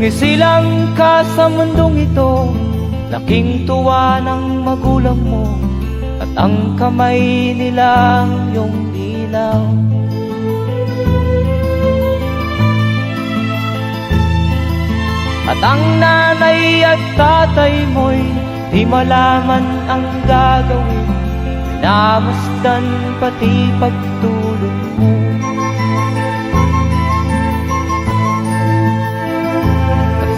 Sumisilang ka sa mundong ito, laking tuwa ng magulang mo, at ang kamay nila iyong ilaw. At ang nanay at tatay mo'y di malaman ang gagawin, namasdan pati pagtulog mo.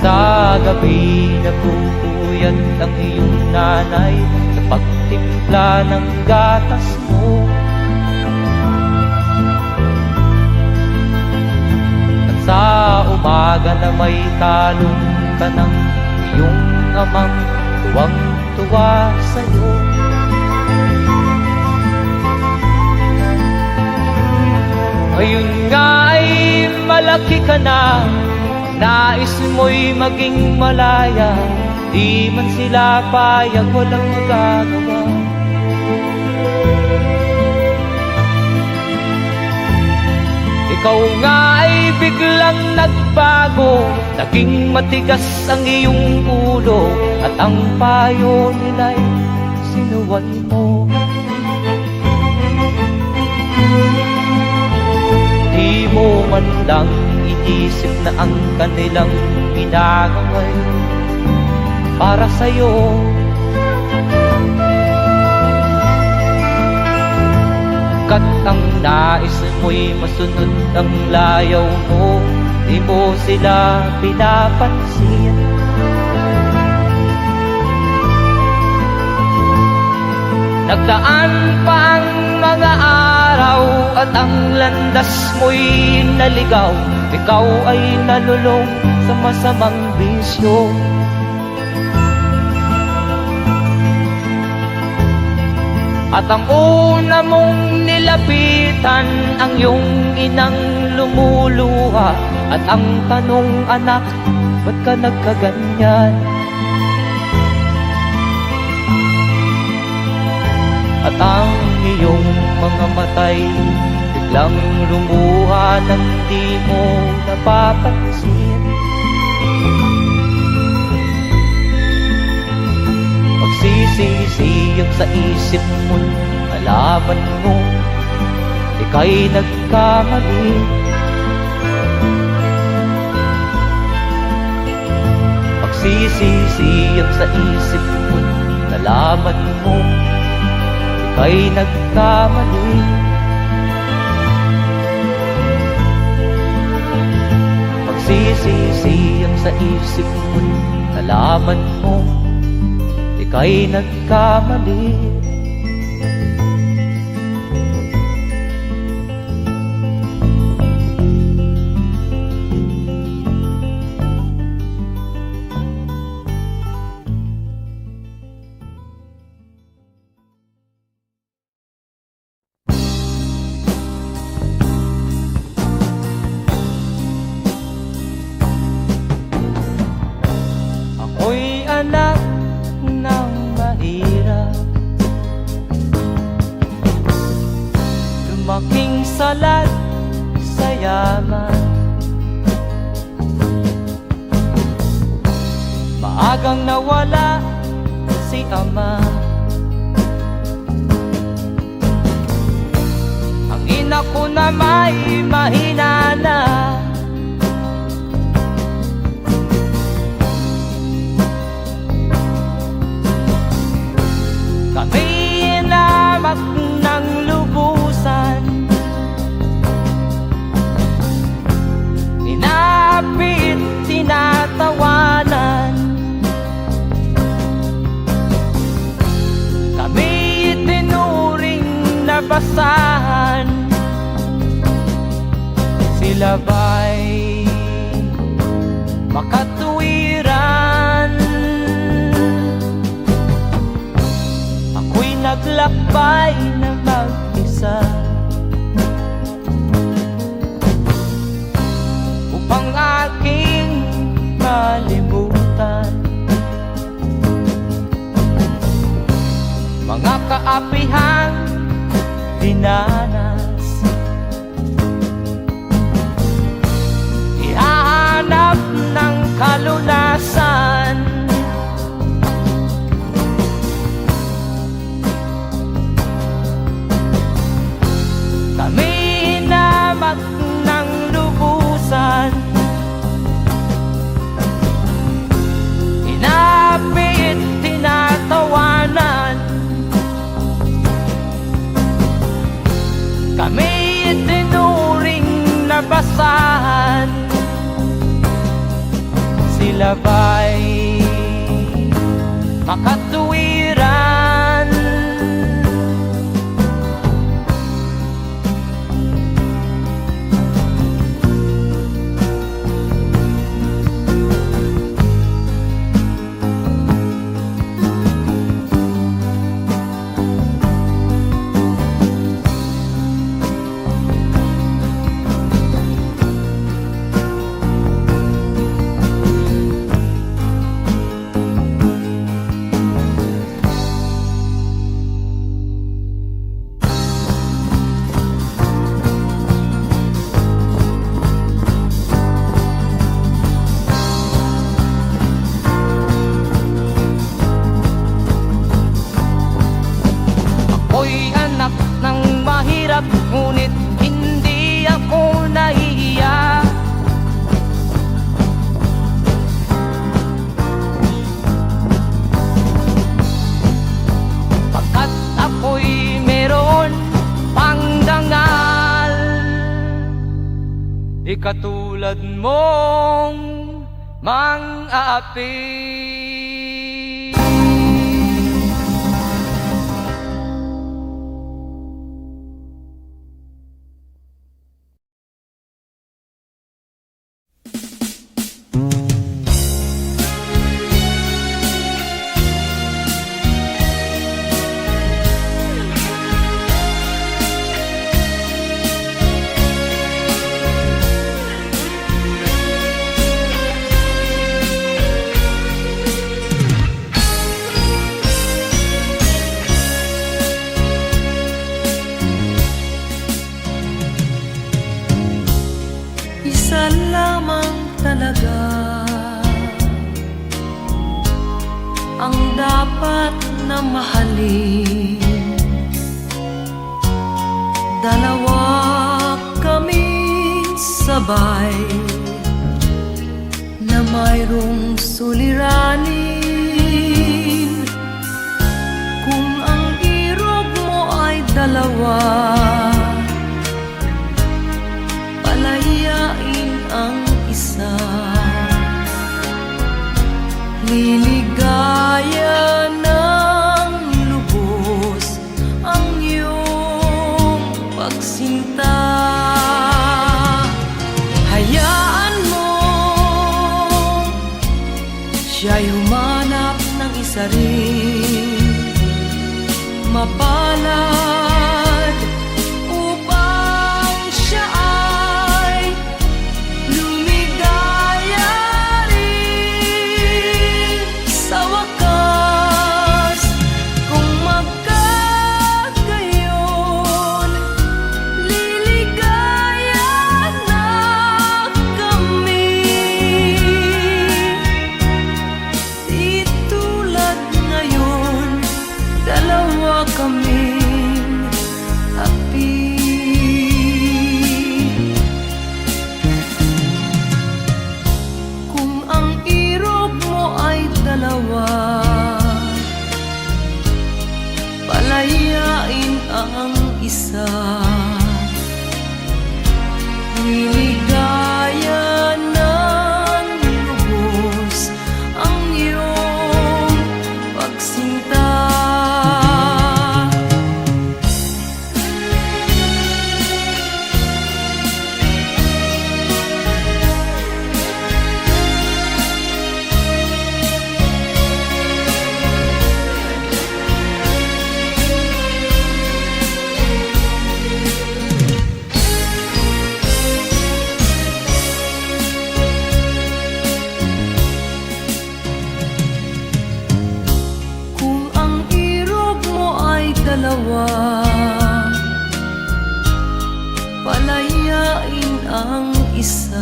Sa gabi nagpupuyat ang iyong nanay sa pagtimpla ng gatas mo. At sa umaga na may talong ka ng iyong amang tuwang-tuwa sa'yo. Ngayon nga ay malaki ka na, nais mo'y maging malaya, di man sila payag, walang magagawa. Ikaw nga ay biglang nagbago, naging matigas ang iyong ulo, at ang payo nila'y sinuway mo. Di mo man lang iisip na ang kanilang ginagawa'y para sa'yo. Kat ang nais mo'y masunod ang layaw mo, di mo sila pinapansin. Nagdaan pa ang mga araw at ang landas mo'y naligaw, ikaw ay nalulong sa masamang bisyo. At ang una mong nilapitan ang iyong inang lumuluha, at ang tanong, anak, ba't ka nagkaganyan? At ang iyong mga matay biglang lumuha nang di mo napapansin. Magsisisiyag sa isip mo, nalaman mo ika'y nagkamali. Magsisisiyag sa isip mo, nalaman mo ika'y nagkamali. Magsisisiyag sa isip mo, nalaman mo ika'y nagkamali. Ako'y anak ng mahirap, lumaking salat sa yaman. Maagang nawala si ama, ang ina ko na may mahina na. Kami inamak ng lubusan, inapit, tinatawanan. Kami itinuring na basahan, sila ba'y makatuwiran? Ako'y naglakbay na mag-isa upang aking malimutan mga kaapihang dinanas. Ihahanap ng kalunasan. Kami hinamak ng lubusan, inapit, tinatawanan. Kami itinuring na basahan. Sila ba'y makatuwiran? Ako'y anak ng mahirap, ngunit hindi ako nahihiya. Pagkat ako'y meron pang dangal, di katulad mong mang-aapi. Isa lamang talaga ang dapat na mahalin. Dalawa kaming sabay na mayroong suliranin. Kung ang irog mo ay dalawa, palayain ang isa. Liligaya ng lubos ang iyong pagsinta. Hayaan mo siya'y humanap ng isa rin, mapalad, upang siya ay lumigaya rin sa wakas. Kung magkagayon, liligaya na kami. Di tulad ngayon, dalawa kaming api. Kung ang irog mo ay dalawa, palayain ang isa. Liligaya ng lubos ang iyong pagsinta. Kung ang irog mo ay dalawa, palayain ang isa.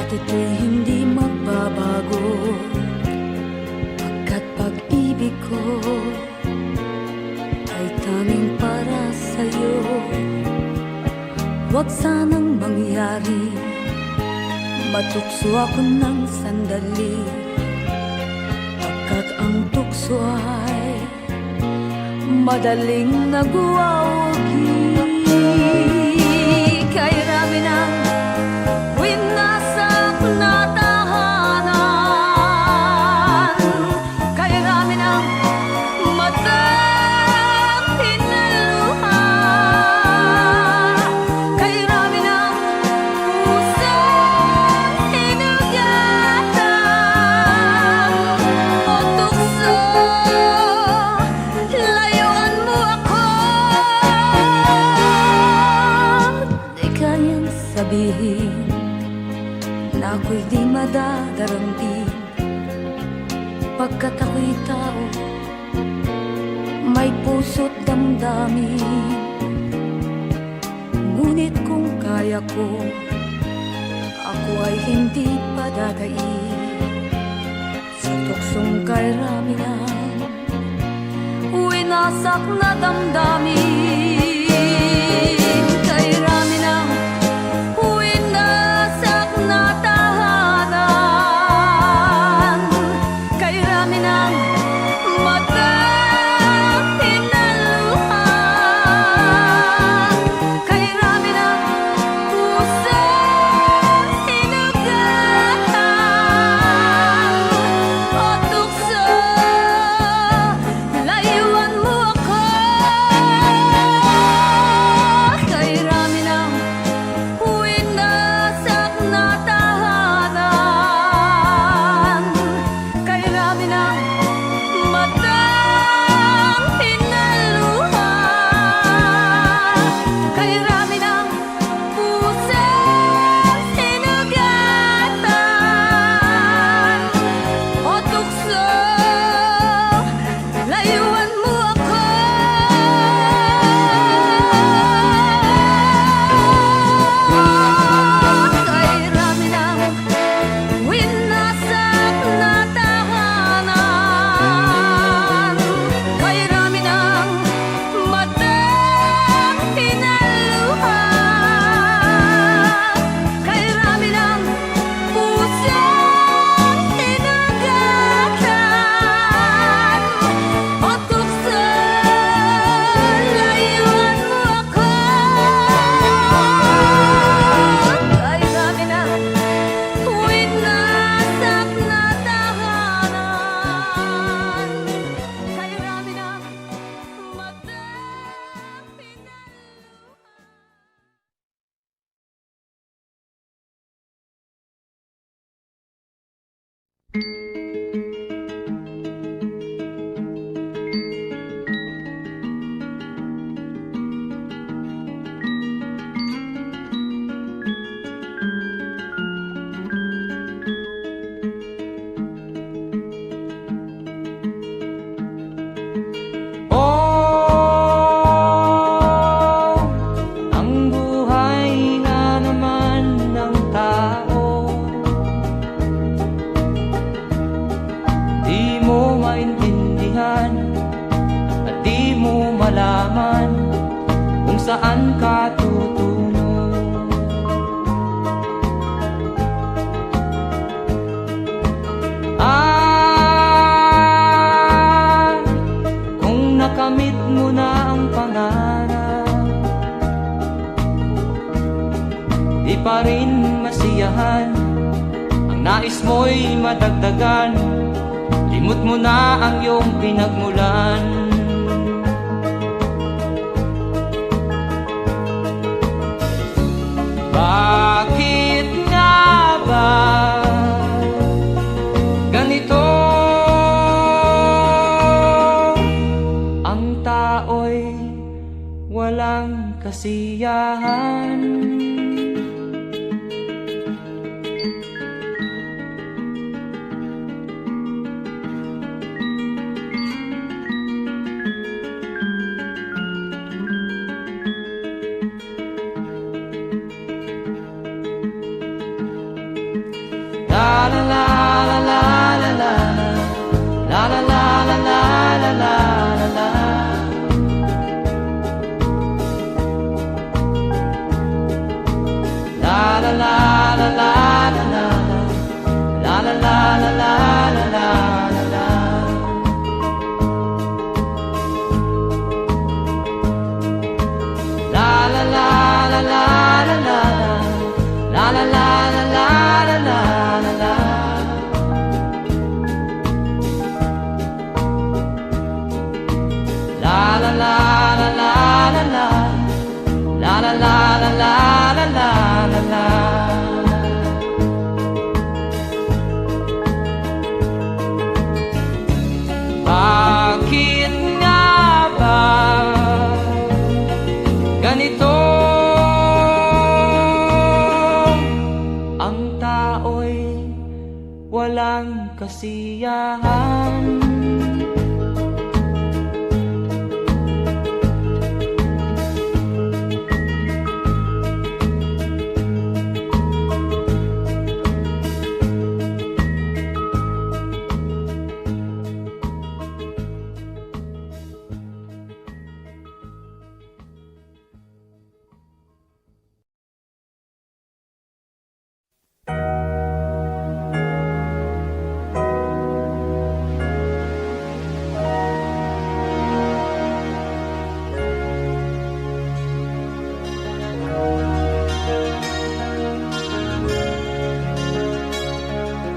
At ito'y hindi magbabago, pagkat pag-ibig ko ay tanging para sa'yo. Huwag sanang mangyari matukso ako ng sandali, pagkat ang tukso ay madaling nagwawagi. Kay rami ng winasak na tahanan, kay rami ng matang hinaluha, kay rami ng pusang hinugatan o tukso, layuan mo ako. Di kayang sabihin na ako'y di madadaramdin, pagkat ako'y tao, may puso't damdamin. Ngunit kung kaya ko, ako ay hindi padadaig sa tuksong kay rami ng winasak na damdamin. Kay rami ng winasak na tahanan, kay rami ng matang hinaluha, kay rami ng pusang hinugatan o tukso, layuan mo ako. Kay rami ng winasak na tahanan, kay rami ng matang hinaluha, kay rami ng pusang hinugatan o tukso, layuan mo ako. Kay rami ng winasak na tahanan, kay rami ng matang hinaluha, kay rami ng pusang hinugatan o tukso, layuan mo ako. Kay rami ng winasak na tahanan, kay rami ng matang hinaluha. Oh, ang buhay nga naman ng tao, di mo maintindihan at di mo malaman kung saan ka tutungo. Kung nakamit mo na ang pangarap, di pa rin masiyahan, ang nais mo'y madagdagan, limot mo na ang iyong pinagmulan. Bakit nga ba ganito? Ang tao'y walang kasiyahan. la la la la la la la la. La la la la la la la la la la la la la la la. La la la la la la la la la la la la la la la. La la la la la la la la la la la la la la la. Bakit nga ba ganito? Ang tao'y walang kasiyahan.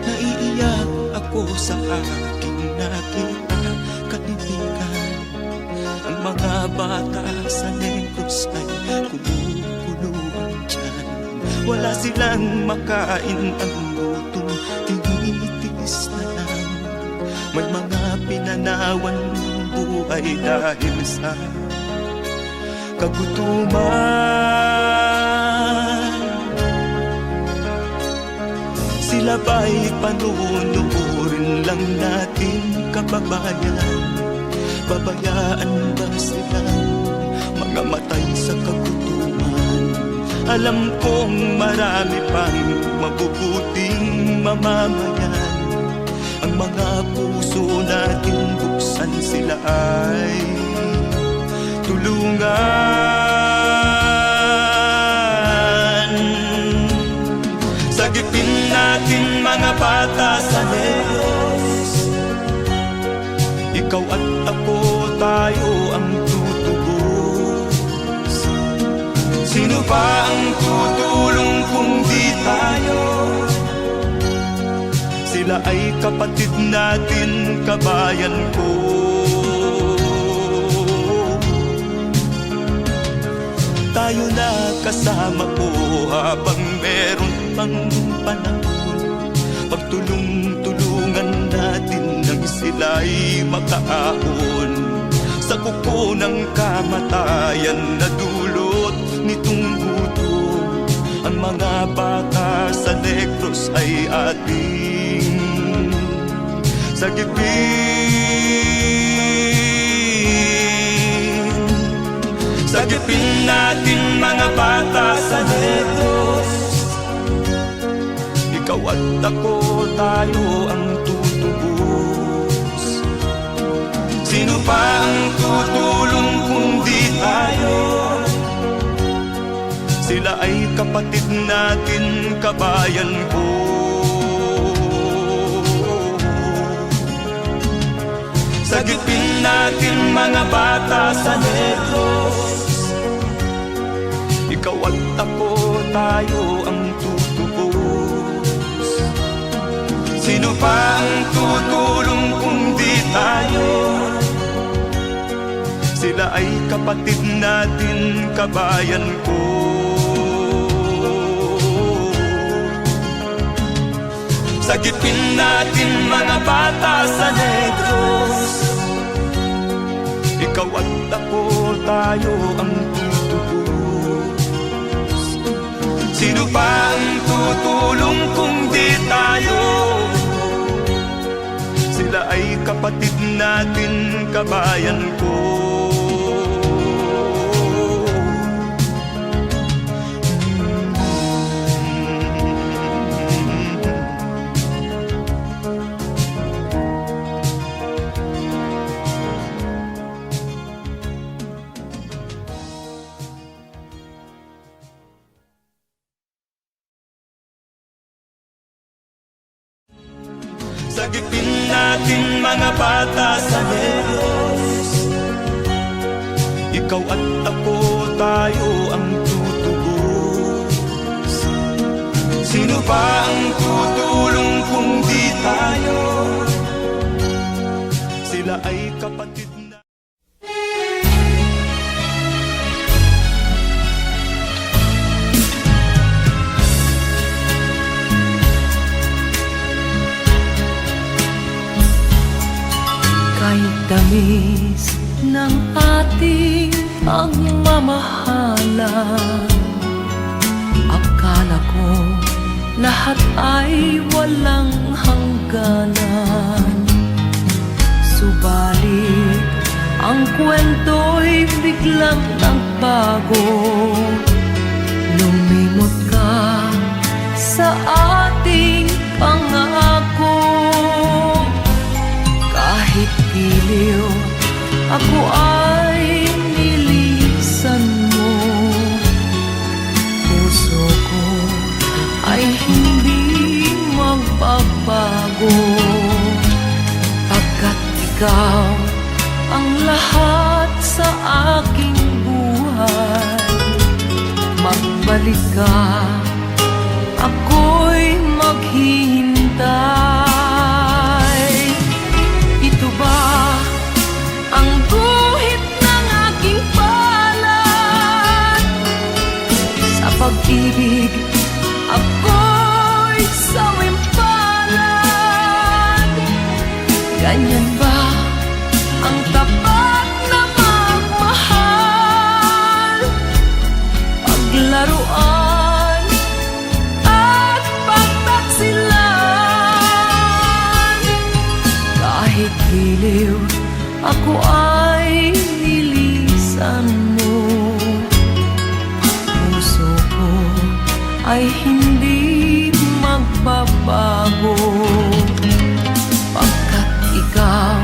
Naiiyak ako sa aking nakita, kaibigan. Ang mga bata sa Negros ay kumukuluan dyan. Wala silang makain, ang gutom tinitiis na lang. May mga pinanawan ng buhay dahil sa kagutuman. Sila ba'y panunurin lang natin, kababayan? Babayaan ba silang mga matay sa kagutuman? Alam kong marami pang mabubuting mamamayan. Ang mga puso natin buksan, sila ay tulungan. Sagipin natin mga bata sa Negros. Ikaw at ako, tayo ang tutubos. Sino ba ang tutulong kung di tayo? Sila ay kapatid natin, kabayan ko. Tayo na kasama ko habang meron pang panahon. Pagtulong-tulungan natin nang sila'y makaahon sa kuko ng kamatayan na dulot nitong gutom. Ang mga bata sa Negros ay ating sagipin. Sagipin natin mga bata sa Negros. Ikaw at ako, tayo ang tutubos. Sino pa ang tutulong kung di tayo? Sila ay kapatid natin, kabayan ko. Sagipin natin mga bata sa Negros. Ikaw at ako, tayo ang tutubos. Sino pa ang tutulong kung di tayo? Sila ay kapatid natin, kabayan ko. Sagipin natin mga bata sa Negros. Ikaw at ako, tayo ang tutubos. Sino pa ang tutulong kung di tayo? Sila ay kapatid natin, kabayan ko. Sagipin natin mga bata sa Negros. Ikaw at ako, tayo ang tutubos. Sino ba ang tutulong kung di tayo? Sila ay kapatid na. Kahit tamis ng ating pagmamahalan, akala ko lahat ay walang hangganan. Subalit ang kwento'y biglang nagbago. Lumimot ka sa ating pangako. Kahit giliw, ako ay nilisan mo. Puso ko ay hindi magbabago, pagkat ikaw ang lahat sa aking buhay. Magbalik ka, ako'y maghihintay. Ito ba ang guhit ng aking palad? Sa pag-ibig, ako'y sawimpalad. Ganyan ba ang tapat na magmahal? Paglaruan at pagtaksilan. Kahit giliw, ako ay nilisan mo. Puso ko ay hindi magbabago, pagkat ikaw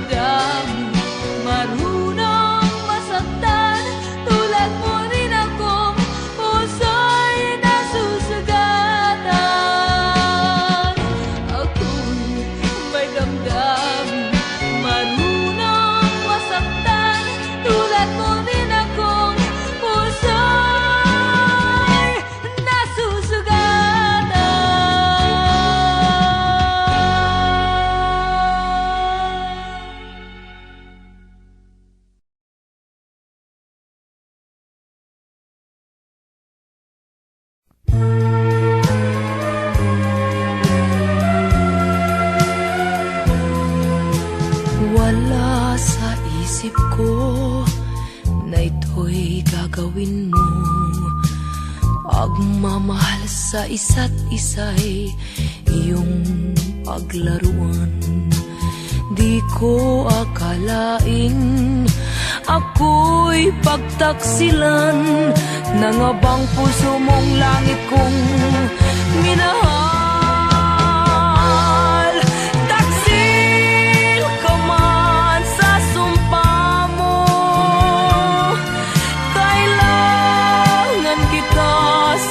damdamin. Marunong masaktan, tulad mo rin akong puso'y nasusugatan. Ako'y may damdamin, marunong masaktan, tulad mo rin akong puso'y nasusugatan. Wala sa isip ko na ito'y gagawin mo. Pagmamahal sa isa't isa'y iyong paglaruan. Di ko akalaing ako'y pagtaksilan ng abang puso mong langit kong minahal. Taksil ka man sa sumpa mo, kailangan kita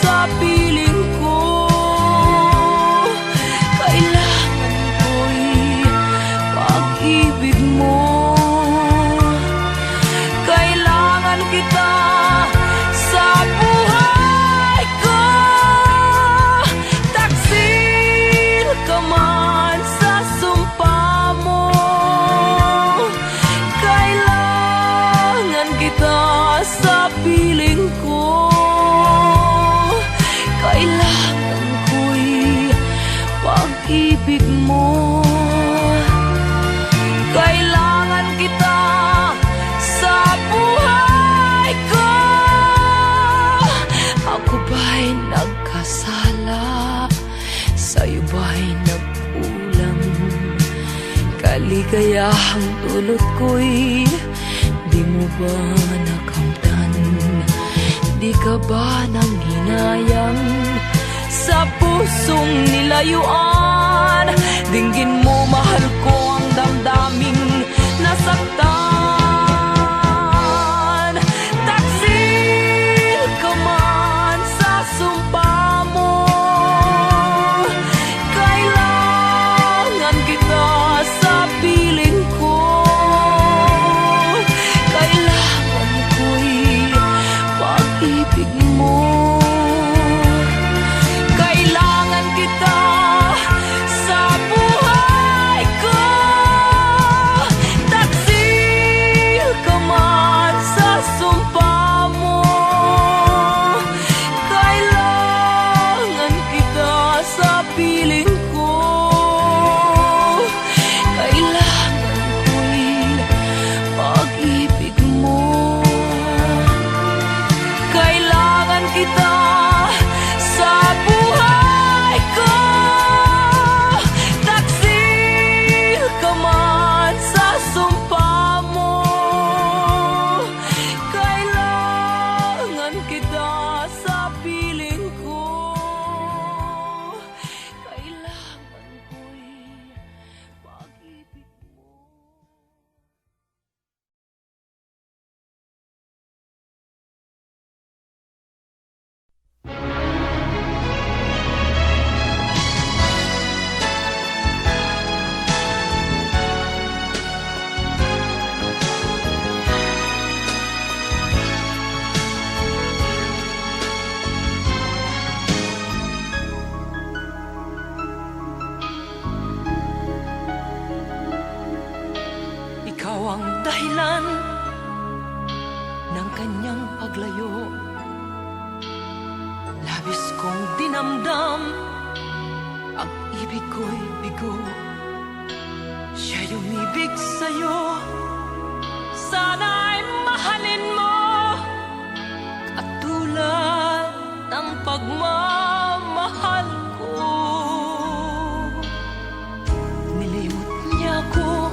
sa piling ko. Kailangan ko'y pag-ibig mo. Kailangan kita sa buhay ko. Taksil ka man sa sumpa mo, kailangan kita sa piling ko. Kailangan ko'y pag-ibig mo. Kailangan kita sa buhay ko. Ako ba'y nagkasala? Sa'yo ba'y nagkulang? Kaligayahang dulot ko'y di mo ba nakamtan? Di ka ba nang hinayang sa pusong nilayuan? Dinggin mo, mahal ko, ang damdaming nasaktan. Taksil ka man sa sumpa mo, kailangan kita sa piling ko. Kailangan ko'y pag-ibig mo. Kailangan kita sa buhay ko. Taksil ka man sa sumpa mo, kailangan kita sa piling ko. Kailangan ko'y pag-ibig mo. Kailangan kita sa buhay ko. Taksil ka man sa sumpa mo, kailangan kita sa piling ko. Kailangan ko'y pag-ibig mo. Ikaw ang dahilan ng kanyang paglayo. Labis kong dinamdam, ang ibig ko'y bigo. Siya'y umibig sa'yo, sana'y mahalin mo, katulad ng pagmamahal ko. Nilimot niya ko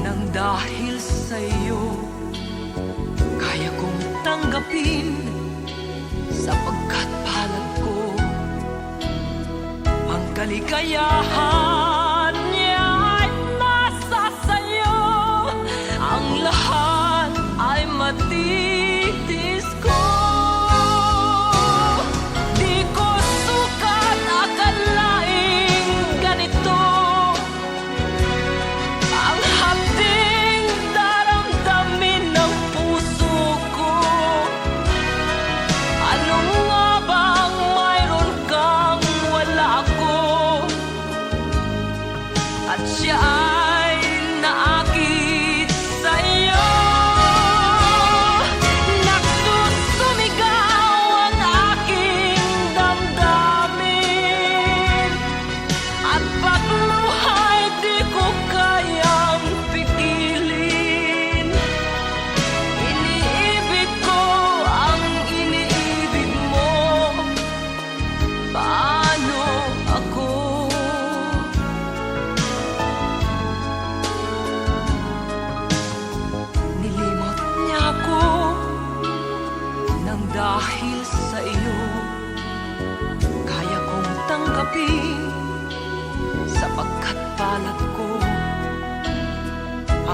nang dahil sa'yo, kaya kong tanggapin sapagkat palad ko. Ang kaligayahan niya ay nasa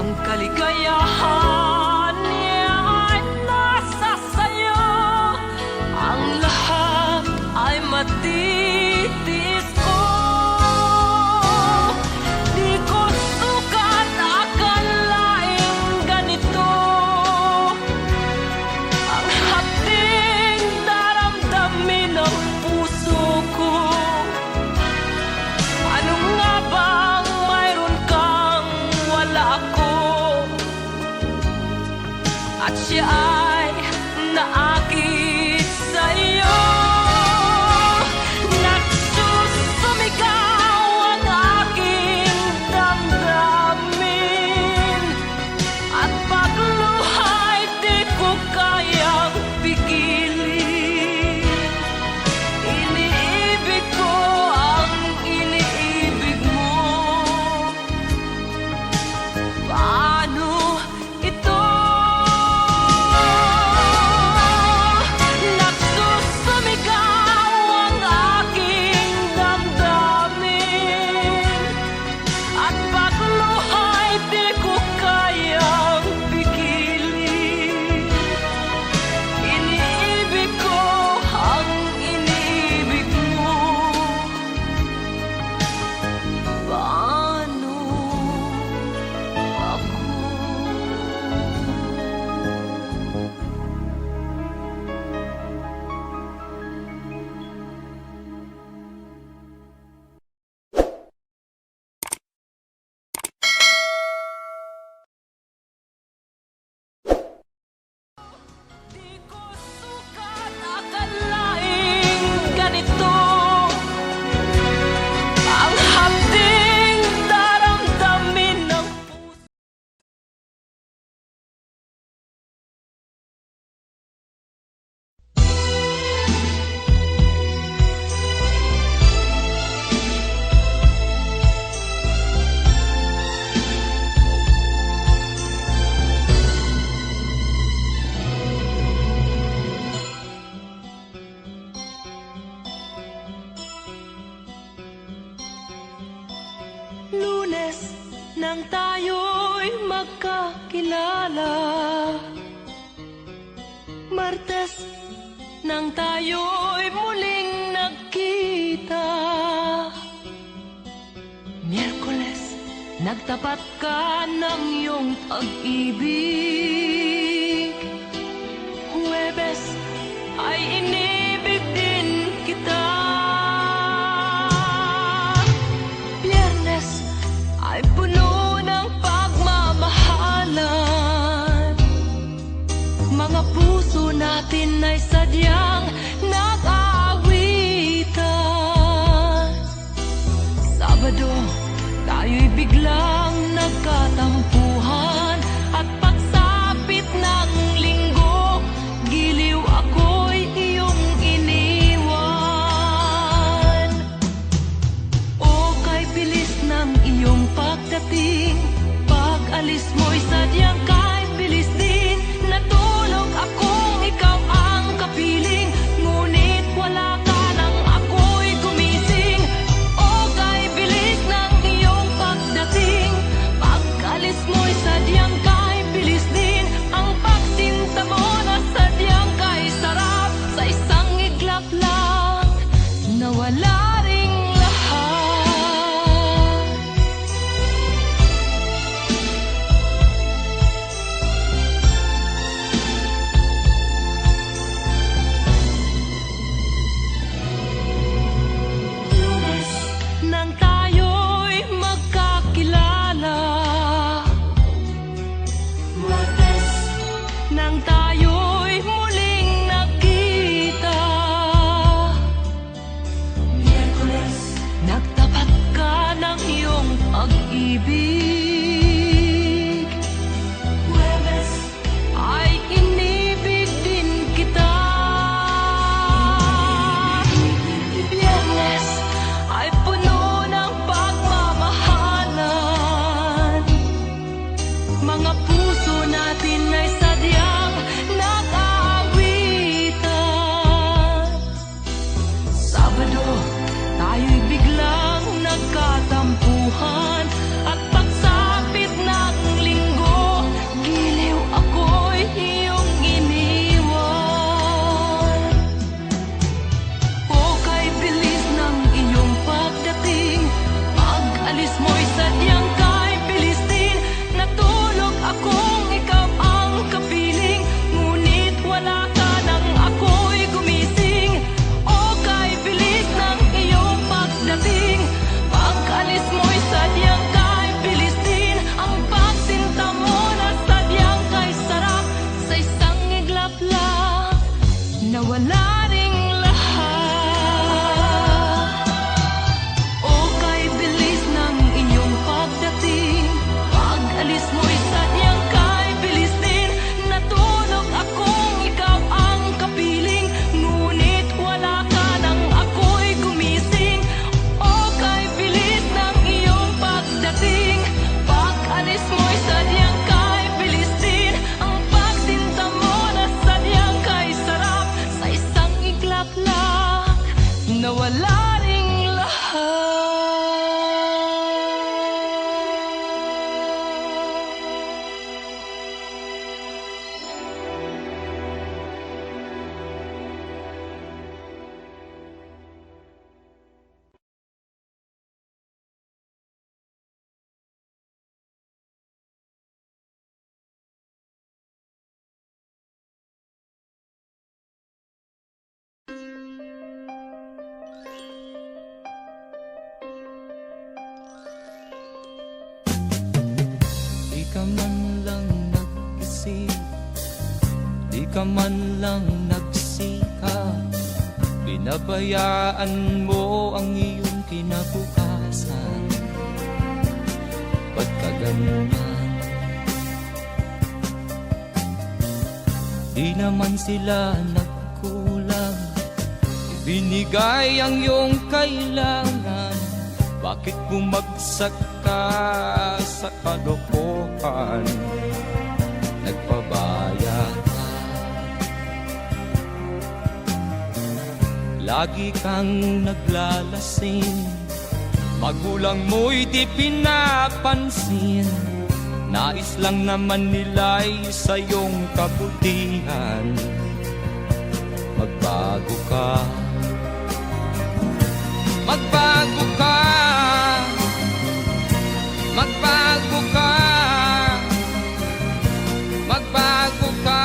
Ang kaligayahan niya ay nasa sayo. Ang lahat ay matitis ko. Di ko sukat akalaing ganito. Ang hapding daramdamin ng puso ko. Ano nga bang mayroon kang wala ako? At siya ay naakit sa'yo. Nagsusumigaw ang aking damdamin. At pagluha'y di ko kayang pigilin. Iniibig ko ang iniibig mo. Paano ito? Nagsusumigaw ang aking damdamin. At pagluha'y di ko kayang pigilin. Iniibig ko ang iniibig mo. Paano ako? Di ko sukat akalaing ganito. Ang hapding daramdamin ng puso. Lunes nang tayo'y magkakilala. Martes nang tayo'y muling nagkita. Miyerkules nagtapat ka ng iyong pag-ibig. Huwebes ay inibig din kita. Biyernes ay puno ng pagmamahalan. Mga puso natin ay sadyang nag-aawitan. Sabado, tayo'y biglang nagkatampuhan. At pagsapit ng linggo, giliw ako'y iyong iniwan. O kay bilis ng iyong pagdating, pag-alis mo'y sadyang kay bilis din. Natulog akong ikaw ang kapiling, ngunit wala ka nang ako'y gumising. O kay bilis ng iyong pagdating, pag-alis mo'y sadyang kay bilis din. Ang pagsinta mo na sadyang kay sarap, sa isang iglap lang nawala ring lahat. ka man lang nag-isip, di ka man lang nagsikap, binabayaan mo ang iyong kinabukasan. Ba't ka ganyan? Di naman sila nagkulang, ibinigay ang iyong kailangan. Bakit bumagsak ka sa kalokohan? Nagpabaya ka, lagi kang naglalasing, magulang mo'y di pinapansin. Nais lang naman nila'y sa iyong kabutihan. Magbago ka, magbago ka, magbago ka, magbago ka.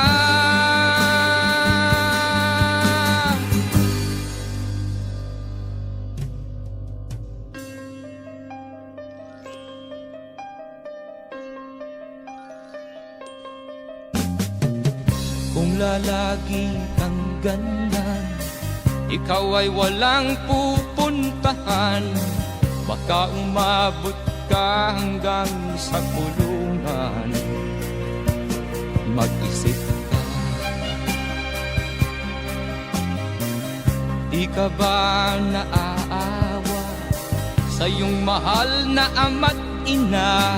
Kung lalagi kang ganyan, ikaw ay walang pupuntahan. Baka umabot ka hanggang sa kulungan. Mag-isip ka, di ka ba naaawa sa iyong mahal na ama't ina?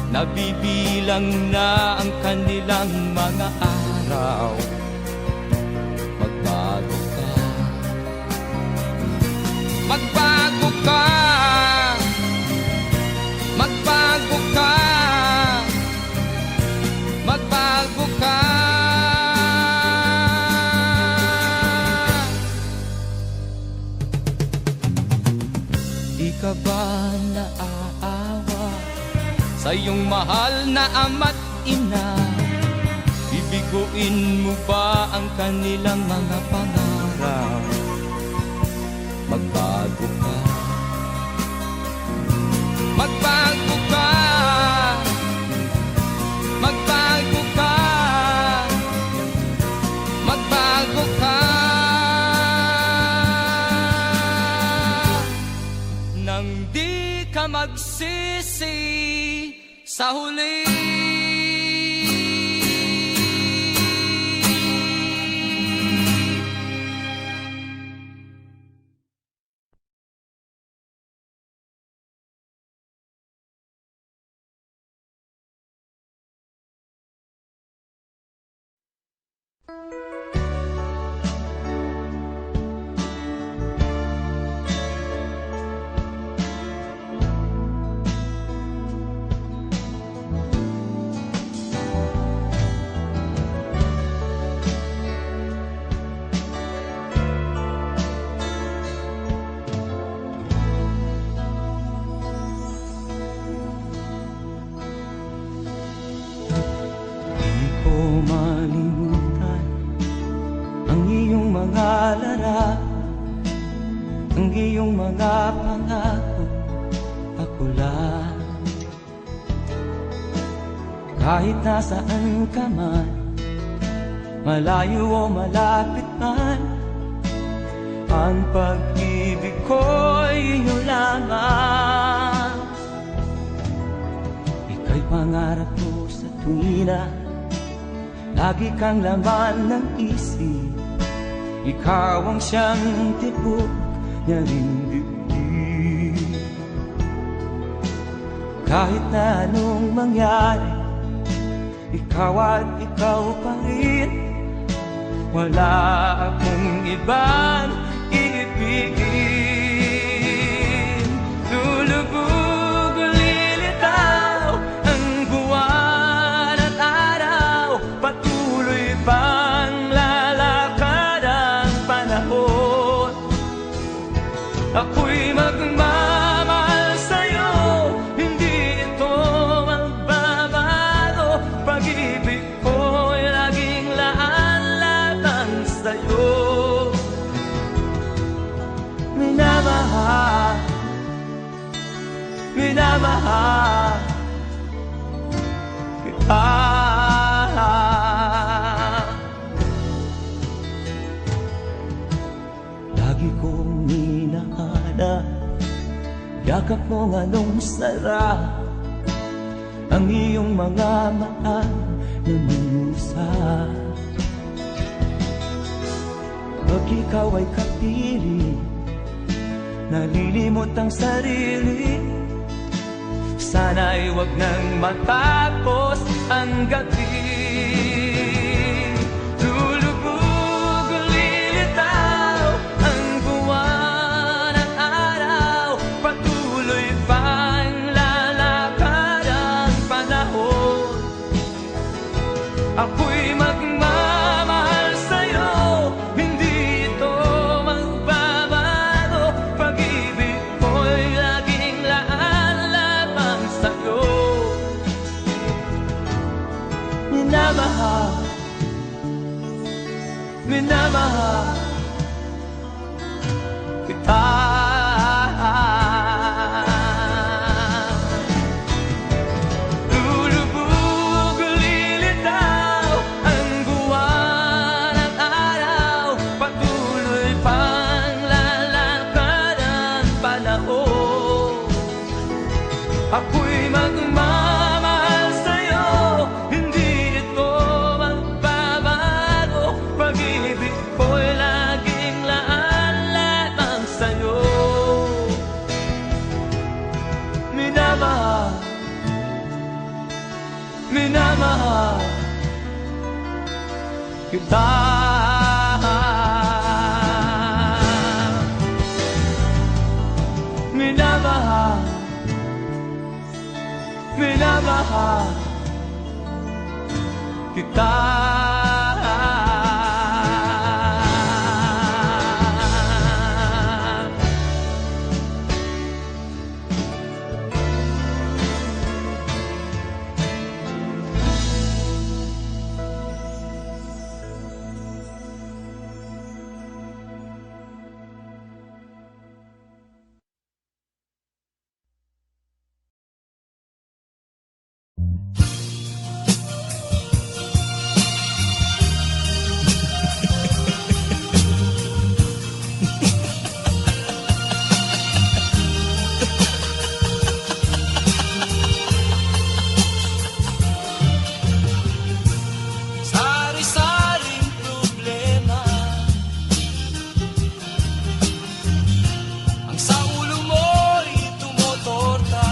Nabibilang na ang kanilang mga araw. Magbago ka, magbago ka, magbago ka, magbago ka. Di ka ba naaawa sa iyong mahal na ama't ina? Bibiguin mo ba ang kanilang mga pangarap? Magbago ka, magbago ka, magbago ka, magbago ka. Nang di ka magsisi sa huli. Malimutan ang iyong mga larap, ang iyong mga pangako, ako lang. Kahit nasaan ka man, malayo o malapit man, ang pag-ibig ko'y iyo lamang. Ika'y pangarap ko sa tuwina, lagi kang laman ng isip. Ikaw ang siyang tibok niya ring dibdib. Kahit na anong mangyari, ikaw at ikaw pa rin. Wala akong ibang iibigin. Lulubog o lilitaw ang buwan at araw, patuloy pang lalakad ang panahon. Ako'y magmamahal sa'yo, hindi ito magbabago. Pag-ibig ko'y laging laan-latang sa'yo. yakap mo anong sarap, ang iyong mga mata nangungusap. Pag ikaw ay kapili, nalilimot ang sarili. Sana'y wag nang matapos ang gabi. Lulubog, lilitaw ang buwan at araw. Patuloy pang lalakad ang panahon. Ako'y magmamahal sa'yo, hindi ito magbabago. Pag-ibig ko'y laging laan lamang sa'yo. Minamahal, minamahal kita. Lulubog, lilitaw ang buwan at araw. Patuloy pang lalakad ang panahon. Ako'y magmamahal sa'yo, hindi ito magbabago. Pag-ibig ko'y laging laan lamang sa'yo. Minamahal, minamahal kita. Minamahal, minamahal kita. Sari-saring problema ang sa ulo mo'y tumutorta.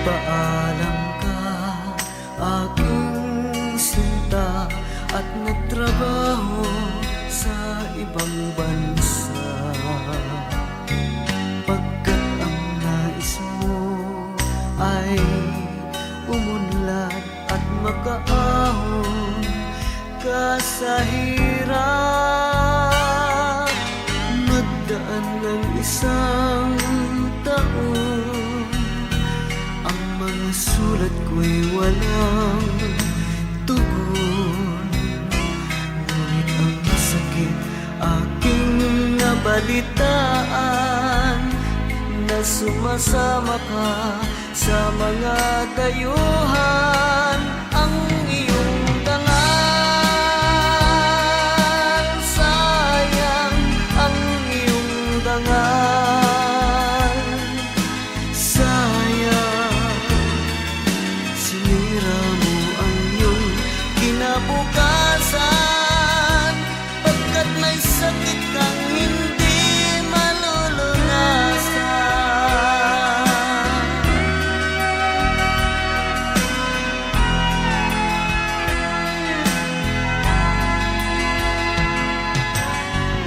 Nagpaalam ka, aking sinta, at nagtrabaho sa ibang bansa. Pagkat ang nais mo ay umunlad at makaahon ka sa hirap. Nagdaan ng isang taon, ang mga sulat ko'y walang tugon. Ngunit ang sakit aking nabalitaan, na sumasama ka sa mga dayuhan. Ang iyong dangal, sayang ang iyong dangal. Sayang, sinira mo ang iyong kinabukasan, pagkat may sakit kang hindi malulunasan.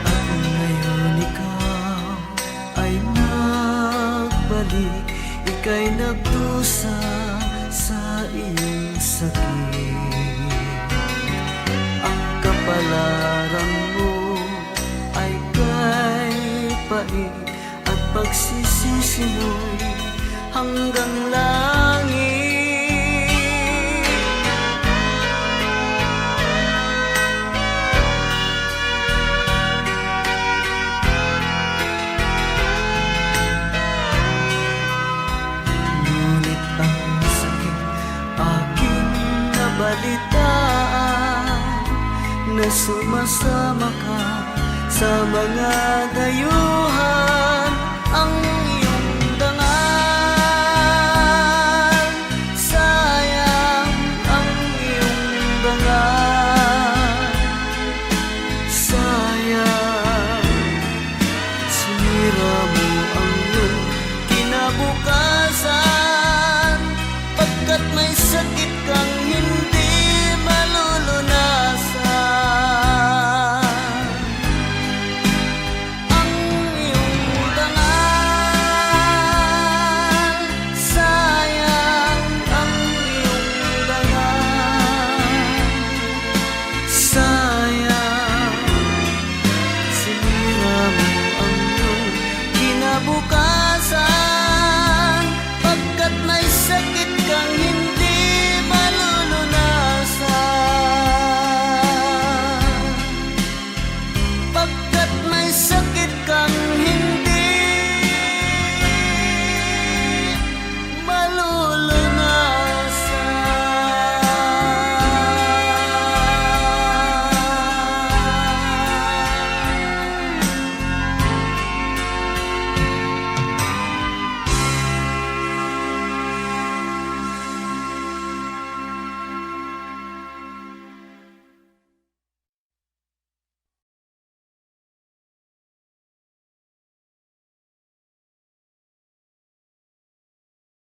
At ngayon ikaw ay nagbalik, ika'y nagdusa sa iyong sakit. Ang kapalaran mo ay kay pait, at pagsisisi mo'y hanggang langit. Ngunit ang sakit aking nabalitaan, na sumasama ka sa mga dayuhan. Ang iyong dangal, sayang ang iyong dangal. Sayang, sinira mo ang iyong kinabukasan, pagkat may sakit kang hindi